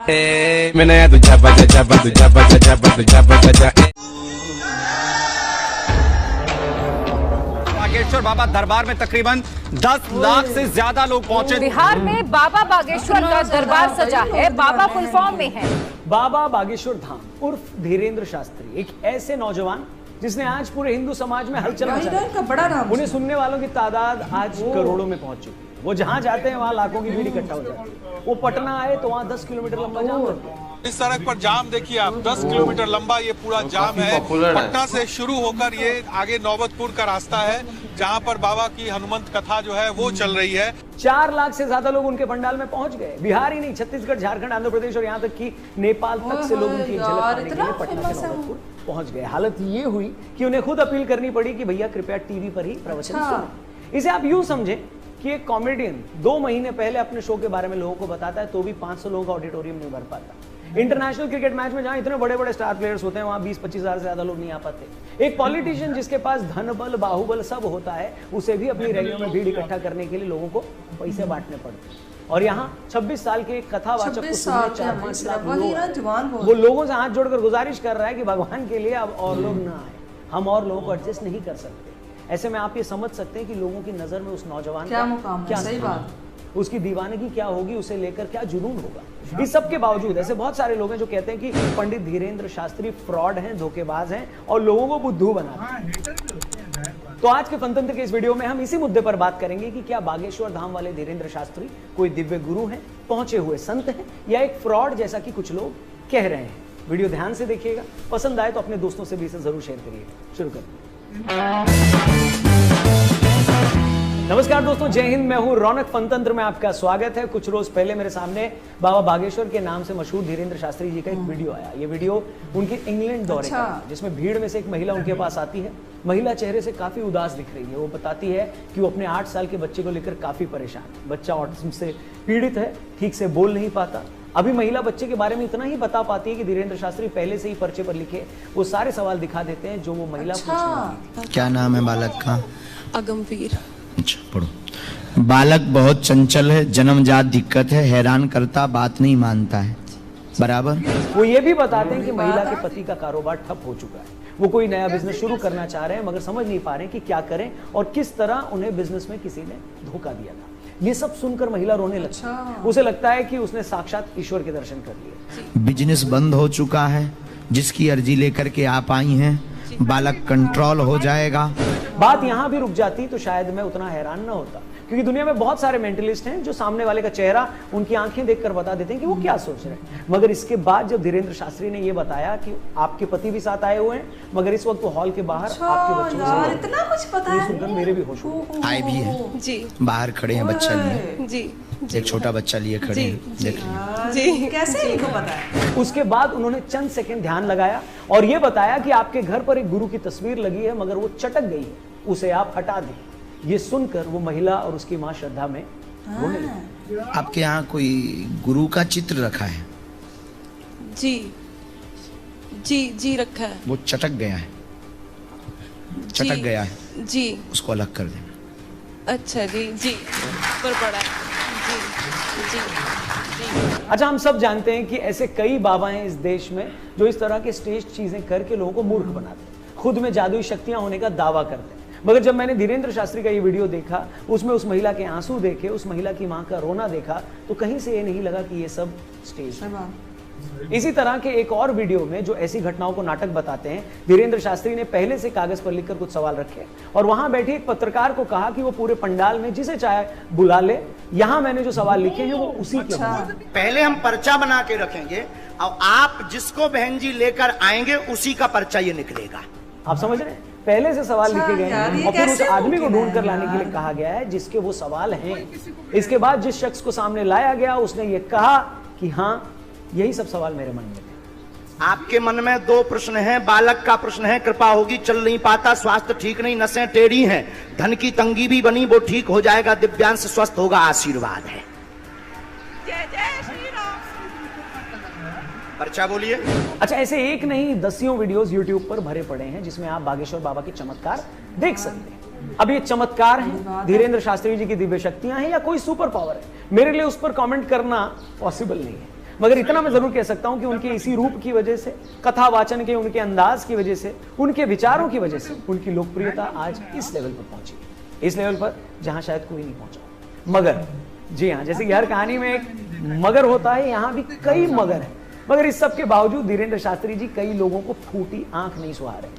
बागेश्वर बाबा दरबार में तकरीबन 10 लाख से ज्यादा लोग पहुंचे। बिहार में बाबा बागेश्वर का दरबार सजा है। बाबा फुल फॉर्म में है। बाबा बागेश्वर धाम उर्फ धीरेंद्र शास्त्री एक ऐसे नौजवान जिसने आज पूरे हिंदू समाज में हलचल मचाई। उन्हें सुनने वालों की तादाद आज करोड़ों में पहुंच चुकी है। वो जहां जाते हैं वहां लाखों की भीड़ इकट्ठा हो जाती है। वो पटना आए तो वहां 10 किलोमीटर लंबा जाम लगता है। इस सड़क पर जाम देखिए आप, 10 किलोमीटर लंबा ये पूरा जाम है। पटना से शुरू होकर ये आगे नौबतपुर का रास्ता है, जहां पर बाबा की हनुमंत कथा जो है वो चल रही है। 4 लाख से ज्यादा लोग उनके पंडाल में पहुंच गए। बिहार ही नहीं, छत्तीसगढ़, झारखंड, आंध्र प्रदेश और यहाँ तक कि नेपाल तक से लोग उनकी झलक पाने के लिए पटना से नौबतपुर पहुंच गए। हालत ये हुई कि उन्हें खुद अपील करनी पड़ी कि भैया कृपया टीवी पर ही प्रवचन सुनें। इसे आप यूं समझें कि एक कॉमेडियन 2 महीने पहले अपने शो के बारे में लोगों को बताता है तो भी 500 लोगों का ऑडिटोरियम नहीं भर पाता। इंटरनेशनल क्रिकेट मैच में जहां इतने बड़े बड़े स्टार प्लेयर्स होते हैं वहां 20-25 हजार से ज्यादा लोग नहीं आ पाते। एक पॉलिटिशियन जिसके पास धन बल बाहुबल सब होता है, उसे भी अपनी रैलियों में भीड़ इकट्ठा करने के लिए लोगों को पैसे बांटने पड़ते हैं। और यहाँ 26 साल के कथावाचक को सुनने 4-5 लाख लोग, वो लोगों से हाथ जोड़कर गुजारिश कर रहा है कि भगवान के लिए अब और लोग ना आए, हम और लोगों को एडजस्ट नहीं कर सकते। ऐसे में आप ये समझ सकते हैं कि लोगों की नजर में उस नौजवान क्या मुकाम है, क्या सही बात, उसकी दीवानगी क्या होगी, उसे लेकर क्या जुनून होगा। इस सब के बावजूद ऐसे बहुत सारे लोग हैं जो कहते हैं कि पंडित धीरेंद्र शास्त्री फ्रॉड हैं, धोखेबाज हैं और लोगों को बुद्धू बनाते हैं। तो आज के फनतंत्र के इस वीडियो में हम इसी मुद्दे पर बात करेंगे कि क्या बागेश्वर धाम वाले धीरेंद्र शास्त्री कोई दिव्य गुरु हैं, पहुंचे हुए संत हैं, या एक फ्रॉड जैसा कि कुछ लोग कह रहे हैं। वीडियो ध्यान से देखिएगा, पसंद आए तो अपने दोस्तों से भी इसे जरूर शेयर करिएगा। शुरू करते हैं। नमस्कार दोस्तों, जय हिंद। मैं हूं रौनक। फनतंत्र में आपका स्वागत है। कुछ रोज पहले मेरे सामने बाबा बागेश्वर के नाम से मशहूर धीरेंद्र शास्त्री जी का एक वीडियो आया। ये वीडियो उनके इंग्लैंड दौरे का है, जिसमें भीड़ में से एक महिला उनके पास आती है। महिला चेहरे से काफी उदास दिख रही है। वो बताती है कि वो अपने 8 साल के बच्चे को लेकर काफी परेशान है। बच्चा ऑटिज्म से पीड़ित है, ठीक से बोल नहीं पाता। अभी महिला बच्चे के बारे में इतना ही बता पाती है कि धीरेंद्र शास्त्री पहले से ही पर्चे पर लिखे वो सारे सवाल दिखा देते हैं जो वो महिला पूछने वाली थी। क्या नाम है बालक का? अगमवीर। अच्छा, पढ़ो। बालक बहुत चंचल है, जन्मजात दिक्कत है, हैरान करता, बात नहीं मानता है। बराबर। वो ये भी बताते हैं कि महिला के पति का कारोबार ठप हो चुका है। वो कोई नया बिजनेस शुरू करना चाह रहे हैं मगर समझ नहीं पा रहे हैं कि क्या करें और किस तरह उन्हें बिजनेस में किसी ने धोखा दिया था। ये सब सुनकर महिला रोने लगती है। उसे लगता है कि उसने साक्षात ईश्वर के दर्शन कर लिए। बिजनेस बंद हो चुका है, जिसकी अर्जी लेकर के आप आई हैं, बालक कंट्रोल हो जाएगा। बात यहाँ भी रुक जाती तो शायद मैं उतना हैरान ना होता, क्योंकि दुनिया में बहुत सारे मेंटलिस्ट हैं जो सामने वाले का चेहरा, उनकी आंखें देखकर बता देते हैं कि वो क्या सोच रहे हैं। मगर इसके बाद जब धीरेंद्र शास्त्री ने ये बताया कि आपके पति भी साथ आए हुए हैं मगर इस वक्त वो हॉल के बाहर आपके बच्चों यार, इतना कुछ पता है, ये सुनकर मेरे भी होश उड़ गए। आए भी हैं जी बाहर खड़े हैं, बच्चा लिए, जी एक छोटा बच्चा लिए खड़े हैं। देखिए जी, कैसे इनको पता है। उसके बाद उन्होंने चंद सेकंड ध्यान लगाया और ये बताया कि आपके घर पर एक गुरु की तस्वीर लगी है मगर वो चटक गई है, उसे आप हटा दें। ये सुनकर वो महिला और उसकी मां श्रद्धा में रोने लगी। आपके यहाँ कोई गुरु का चित्र रखा है? जी जी जी रखा है। वो चटक गया है, चटक गया है, जी, उसको अलग कर देना। अच्छा जी, जी पर पड़ा है। जी जी जी। अच्छा, हम सब जानते हैं कि ऐसे कई बाबा हैं इस देश में जो इस तरह के स्टेज चीजें करके लोगों को मूर्ख बनाते हैं, खुद में जादुई शक्तियां होने का दावा करते हैं। मगर जब मैंने धीरेंद्र शास्त्री का ये वीडियो देखा, उसमें उस महिला के आंसू देखे, उस महिला की मां का रोना देखा, तो कहीं से ये नहीं लगा कि ये सब स्टेज है। इसी तरह के एक और वीडियो में जो ऐसी घटनाओं को नाटक बताते हैं, धीरेंद्र शास्त्री ने पहले से कागज पर लिखकर कुछ सवाल रखे और वहां बैठे एक पत्रकार को कहा कि वो पूरे पंडाल में जिसे चाहे बुला ले, यहां मैंने जो सवाल लिखे हैं वो उसी के होंगे। पहले हम पर्चा बना के रखेंगे और आप जिसको बहन जी लेकर आएंगे उसी का पर्चा ये निकलेगा। आप समझ रहे हैं? पहले से सवाल लिखे गए हैं और फिर उस आदमी को ढूंढ कर लाने के लिए कहा गया है जिसके वो सवाल हैं। इसके बाद जिस शख्स को सामने लाया गया उसने ये कहा कि हाँ, यही सब सवाल मेरे मन में थे। आपके मन में 2 प्रश्न हैं। बालक का प्रश्न है, कृपा होगी, चल नहीं पाता, स्वास्थ्य ठीक नहीं, नसें टेढ़ी हैं, धन की तंगी भी बनी, वो ठीक हो जाएगा, दिव्यांश स्वस्थ होगा, आशीर्वाद है। पर्चा बोलिए। अच्छा, ऐसे एक नहीं दसियों वीडियोस YouTube पर भरे पड़े हैं जिसमें आप बागेश्वर बाबा के चमत्कार देख सकते हैं। अब ये चमत्कार है, धीरेंद्र शास्त्री जी की दिव्य शक्तियां हैं या कोई सुपर पावर है, मेरे लिए उस पर कमेंट करना पॉसिबल नहीं है। मगर इतना मैं जरूर कह सकता हूं कि उनके इसी रूप की वजह से, कथा वाचन के उनके अंदाज की वजह से, उनके विचारों की वजह से उनकी लोकप्रियता आज इस लेवल पर पहुंची, इस लेवल पर जहां शायद कोई नहीं पहुंचा। मगर जी हाँ, जैसे कि हर कहानी में एक मगर होता है, यहां भी कई मगर है। मगर इस सब के बावजूद धीरेन्द्र शास्त्री जी कई लोगों को फूटी आंख नहीं सुहा रहे।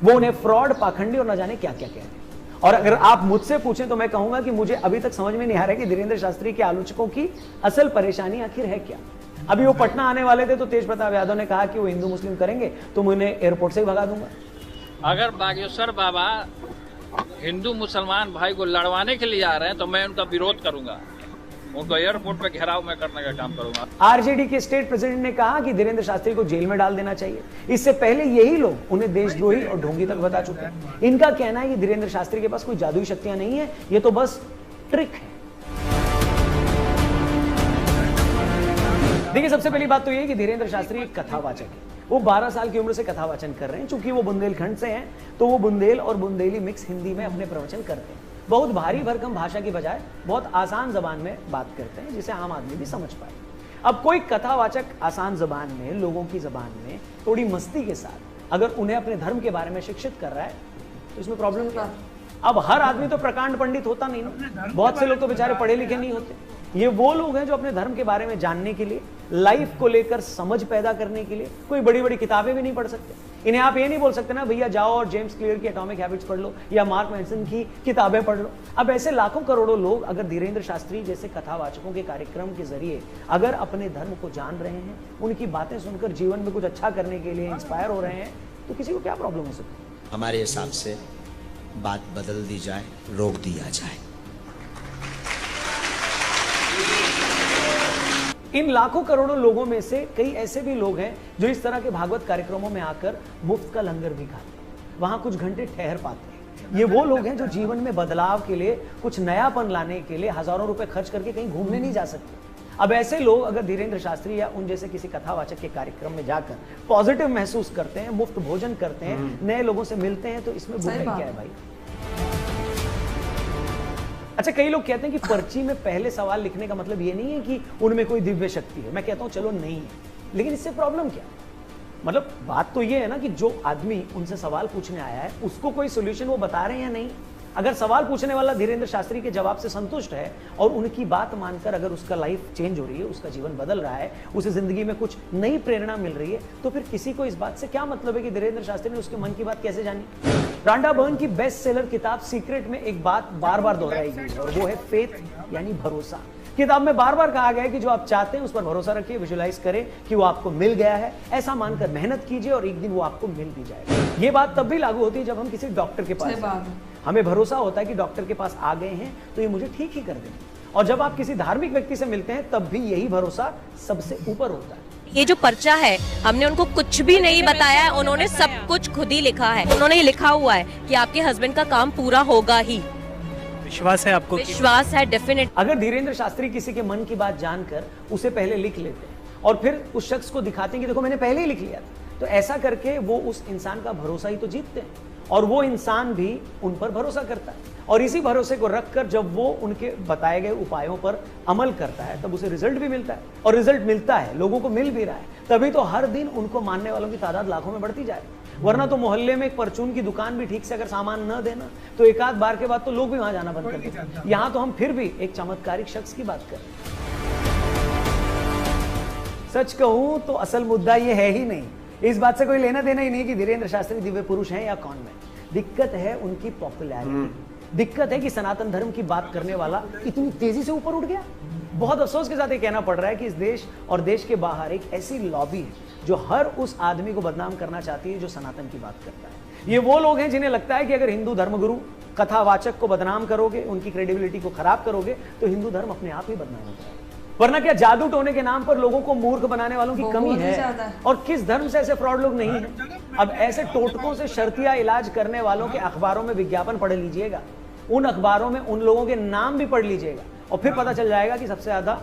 वो उन्हें फ्रॉड, पाखंडी और न जाने क्या क्या कह रहे हैं। और अगर आप मुझसे पूछें तो मैं कहूंगा कि मुझे अभी तक समझ में नहीं आ रहा है कि धीरेन्द्र शास्त्री के आलोचकों की असल परेशानी आखिर है क्या। अभी वो पटना आने वाले थे तो तेज प्रताप यादव ने कहा कि वो हिंदू मुस्लिम करेंगे तो मैं उन्हें एयरपोर्ट से ही भगा दूंगा। अगर बागेश्वर बाबा हिंदू मुसलमान भाई को लड़वाने के लिए आ रहे हैं तो मैं उनका विरोध करूंगा, उनको एयरपोर्ट पे घेराव में करने का काम करूंगा। आरजेडी के स्टेट प्रेसिडेंट ने कहा कि धीरेन्द्र शास्त्री को जेल में डाल देना चाहिए। इससे पहले यही लोग उन्हें देशद्रोही और ढोंगी तक बता चुके हैं। इनका कहना है कि धीरेन्द्र शास्त्री के पास कोई जादुई शक्तियां नहीं है, ये तो बस ट्रिक है। देखिए, सबसे पहली बात तो ये है कि धीरेन्द्र शास्त्री एक कथावाचक है। वो 12 साल की उम्र से कथा वाचन कर रहे हैं। चूंकि वो बुंदेलखंड से हैं तो वो बुंदेल और बुंदेली मिक्स हिंदी में अपने प्रवचन करते हैं। बहुत भारी भरकम भाषा की बजाय बहुत आसान जबान में बात करते हैं जिसे आम आदमी भी समझ पाए। अब कोई कथावाचक आसान जबान में, लोगों की जबान में थोड़ी मस्ती के साथ अगर उन्हें अपने धर्म के बारे में शिक्षित कर रहा है तो इसमें प्रॉब्लम क्या है? अब हर आदमी तो प्रकांड पंडित होता नहीं ना, बहुत से लोग तो बेचारे पढ़े लिखे नहीं होते। ये वो लोग हैं जो अपने धर्म के बारे में जानने के लिए, लाइफ को लेकर समझ पैदा करने के लिए कोई बड़ी बड़ी किताबें भी नहीं पढ़ सकते। इन्हें आप ये नहीं बोल सकते ना भैया जाओ और जेम्स क्लियर की एटॉमिक हैबिट्स पढ़ लो या मार्क मैनसन की किताबें पढ़ लो। अब ऐसे लाखों करोड़ों लोग अगर धीरेन्द्र शास्त्री जैसे कथावाचकों के कार्यक्रम के जरिए अगर अपने धर्म को जान रहे हैं, उनकी बातें सुनकर जीवन में कुछ अच्छा करने के लिए इंस्पायर हो रहे हैं, तो किसी को क्या प्रॉब्लम हो सकती है? हमारे हिसाब से बात बदल दी जाए, रोक दिया जाए। इन लाखों करोड़ों लोगों में से कई ऐसे भी लोग हैं जो इस तरह के भागवत कार्यक्रमों में आकर मुफ्त का लंगर भी खाते हैं, वहां कुछ घंटे ठहर पाते हैं। ये वो लोग हैं जो जीवन में बदलाव के लिए, कुछ नयापन लाने के लिए हजारों रुपए खर्च करके कहीं घूमने नहीं जा सकते। अब ऐसे लोग अगर धीरेन्द्र शास्त्री या उन जैसे किसी कथावाचक के कार्यक्रम में जाकर पॉजिटिव महसूस करते हैं, मुफ्त भोजन करते हैं, नए लोगों से मिलते हैं, तो इसमें बुराई क्या है भाई? अच्छा, कई लोग कहते हैं कि पर्ची में पहले सवाल लिखने का मतलब ये नहीं है कि उनमें कोई दिव्य शक्ति है। मैं कहता हूं चलो नहीं है, लेकिन इससे प्रॉब्लम क्या? मतलब बात तो ये है ना कि जो आदमी उनसे सवाल पूछने आया है उसको कोई सोल्यूशन वो बता रहे हैं या नहीं। अगर सवाल पूछने वाला धीरेन्द्र शास्त्री के जवाब से संतुष्ट है और उनकी बात मानकर अगर उसका लाइफ चेंज हो रही है, उसका जीवन बदल रहा है, उसे जिंदगी में कुछ नई प्रेरणा मिल रही है, तो फिर किसी को इस बात से क्या मतलब है कि धीरेन्द्र शास्त्री ने उसके मन की बात कैसे जानी? रांडा बर्न की बेस्ट सेलर किताब सीक्रेट में एक बात बार बार दोहराई गई है और वो है फेथ यानी भरोसा। किताब में बार बार कहा गया है कि जो आप चाहते हैं उस पर भरोसा रखिए, विजुअलाइज करें कि वो आपको मिल गया है, ऐसा मानकर मेहनत कीजिए और एक दिन वो आपको मिल भी जाएगा। ये बात तब भी लागू होती है जब हम किसी डॉक्टर के पास जाते हैं। हमें भरोसा होता है कि डॉक्टर के पास आ गए हैं तो ये मुझे ठीक ही कर देंगे। और जब आप किसी धार्मिक व्यक्ति से मिलते हैं तब भी यही भरोसा सबसे ऊपर होता है। ये जो पर्चा है, हमने उनको कुछ भी नहीं बताया है, उन्होंने सब कुछ खुद ही लिखा है। उन्होंने ये लिखा हुआ है कि आपके हस्बैंड का काम पूरा होगा ही। विश्वास है आपको? विश्वास है, डेफिनेट। अगर धीरेन्द्र शास्त्री किसी के मन की बात जानकर उसे पहले लिख लेते हैं और फिर उस शख्स को दिखाते हैं कि देखो मैंने पहले ही लिख लिया था, तो ऐसा करके वो उस इंसान का भरोसा ही तो जीतते हैं और वो इंसान भी उन पर भरोसा करता है। और इसी भरोसे को रखकर जब वो उनके बताए गए उपायों पर अमल करता है तब उसे रिजल्ट भी मिलता है। और रिजल्ट मिलता है, लोगों को मिल भी रहा है, तभी तो हर दिन उनको मानने वालों की तादाद लाखों में बढ़ती जाए। वरना तो मोहल्ले में एक परचून की दुकान भी ठीक से अगर सामान न देना तो एक आध बार के बाद तो लोग भी वहां जाना बंद कर देते। यहां तो हम फिर भी एक चमत्कारिक शख्स की बात कर रहे हैं। सच कहूं तो असल मुद्दा ये है ही नहीं, इस बात से कोई लेना देना ही नहीं कि धीरेन्द्र शास्त्री दिव्य पुरुष हैं या कौन में। दिक्कत है उनकी पॉपुलैरिटी। दिक्कत है कि सनातन धर्म की बात करने वाला इतनी तेजी से ऊपर उठ गया। बहुत अफसोस के साथ ये कहना पड़ रहा है कि इस देश और देश के बाहर एक ऐसी लॉबी है जो हर उस आदमी को बदनाम करना चाहती है जो सनातन की बात करता है। ये वो लोग हैं जिन्हें लगता है कि अगर हिंदू धर्मगुरु कथावाचक को बदनाम करोगे, उनकी क्रेडिबिलिटी को खराब करोगे, तो हिंदू धर्म अपने आप ही बदनाम हो जाएगा। वरना क्या जादू टोने के नाम पर लोगों को मूर्ख बनाने वालों की कमी है? और किस धर्म से ऐसे फ्रॉड लोग नहीं हैं? अब ऐसे टोटकों से शर्तिया इलाज करने वालों के अखबारों में विज्ञापन पढ़ लीजिएगा, उन अखबारों में उन लोगों के नाम भी पढ़ लीजिएगा और फिर पता चल जाएगा कि सबसे ज्यादा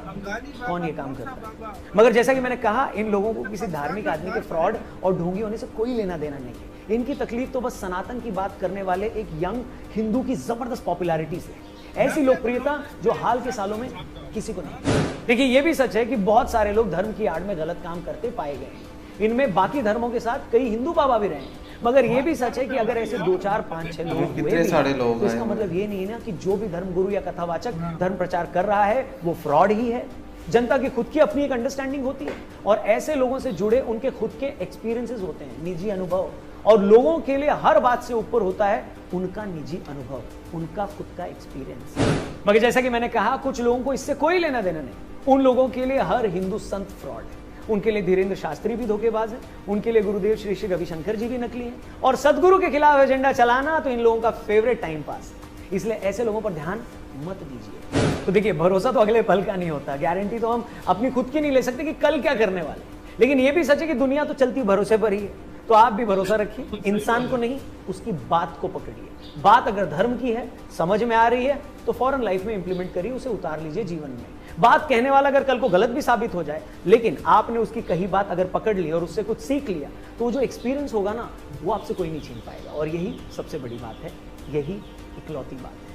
कौन ये काम करता है। मगर जैसा कि मैंने कहा, इन लोगों को किसी धार्मिक आदमी के फ्रॉड और ढोंगी होने से कोई लेना देना नहीं है। इनकी तकलीफ तो बस सनातन की बात करने वाले एक यंग हिंदू की जबरदस्त पॉपुलैरिटी से, ऐसी लोकप्रियता जो हाल के सालों में किसी को नहीं। देखिए ये भी सच है कि बहुत सारे लोग धर्म की आड़ में गलत काम करते पाए गए हैं। इनमें बाकी धर्मों के साथ कई हिंदू बाबा भी रहे हैं, मगर ये भी सच है कि अगर ऐसे 2, 4, 5, 6 लोग हुए भी हैं, तो इसका मतलब ये नहीं है ना कि जो भी धर्म गुरु या कथावाचक धर्म प्रचार कर रहा है वो फ्रॉड ही है। जनता की खुद की अपनी एक अंडरस्टैंडिंग होती है और ऐसे लोगों से जुड़े उनके खुद के एक्सपीरियंसेस होते हैं, निजी अनुभव, और लोगों के लिए हर बात से ऊपर होता है उनका निजी अनुभव, उनका खुद का एक्सपीरियंस। मगर जैसा कि मैंने कहा, कुछ लोगों को इससे कोई लेना देना नहीं। उन लोगों के लिए हर हिंदू संत फ्रॉड है, उनके लिए धीरेन्द्र शास्त्री भी धोखेबाज है, उनके लिए गुरुदेव श्री श्री रविशंकर जी भी नकली हैं, और सदगुरु के खिलाफ एजेंडा चलाना तो इन लोगों का फेवरेट टाइम पास है। इसलिए ऐसे लोगों पर ध्यान मत दीजिए। तो देखिए, भरोसा तो अगले पल का नहीं होता, गारंटी तो हम अपनी खुद की नहीं ले सकते कि कल क्या करने वाले, लेकिन यह भी सच है कि दुनिया तो चलती भरोसे पर ही है। तो आप भी भरोसा रखिए, इंसान को नहीं, उसकी बात को पकड़िए। बात अगर धर्म की है, समझ में आ रही है, तो फौरन लाइफ में इंप्लीमेंट करिए, उसे उतार लीजिए जीवन में। बात कहने वाला अगर कल को गलत भी साबित हो जाए, लेकिन आपने उसकी कही बात अगर पकड़ ली और उससे कुछ सीख लिया, तो जो एक्सपीरियंस होगा ना, वो आपसे कोई नहीं छीन पाएगा। और यही सबसे बड़ी बात है, यही इकलौती बात है।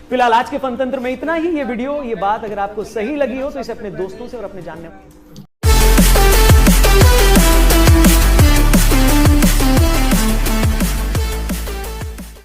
फिलहाल आज के फनतंत्र में इतना ही। ये वीडियो, ये बात अगर आपको सही लगी हो तो इसे अपने दोस्तों से और अपने जानने